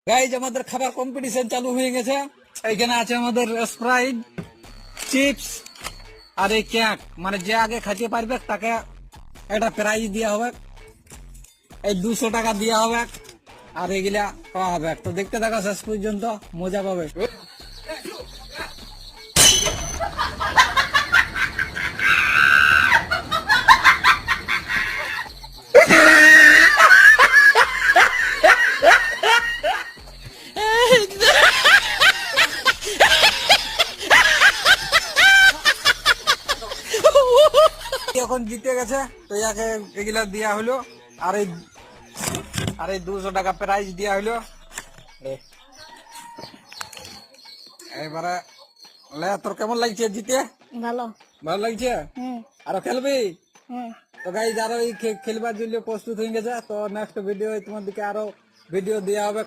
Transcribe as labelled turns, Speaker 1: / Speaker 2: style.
Speaker 1: Guys আমাদের খাবার competition চালু হয়ে গেছে। এখানে আছে আমাদের স্প্রাইট, চিপস আর এই কেক, মানে যে আগে খাইতে পারবে তাকে একটা প্রাইজ দেওয়া হবে, এই 200 টাকা দেওয়া হবে আর এগুলা পাওয়া হবে। তো দেখতে থাকা শেষ পর্যন্ত, মজা পাবে। এখন জিতে গেছে, তো ইয়াকে এগুলা দেওয়া হলো আর এই 200 টাকা প্রাইজ দেওয়া হলো। এবারে তোর কেমন লাগছে জিতে?
Speaker 2: ভালো
Speaker 1: ভালো লাগছে? আরো খেলবি? তো গাইজ আরো এই খেলবার জন্য প্রস্তুত হয়ে গেছে। তো নেক্সট ভিডিও তোমাদেরকে আরো ভিডিও দেওয়া হবে।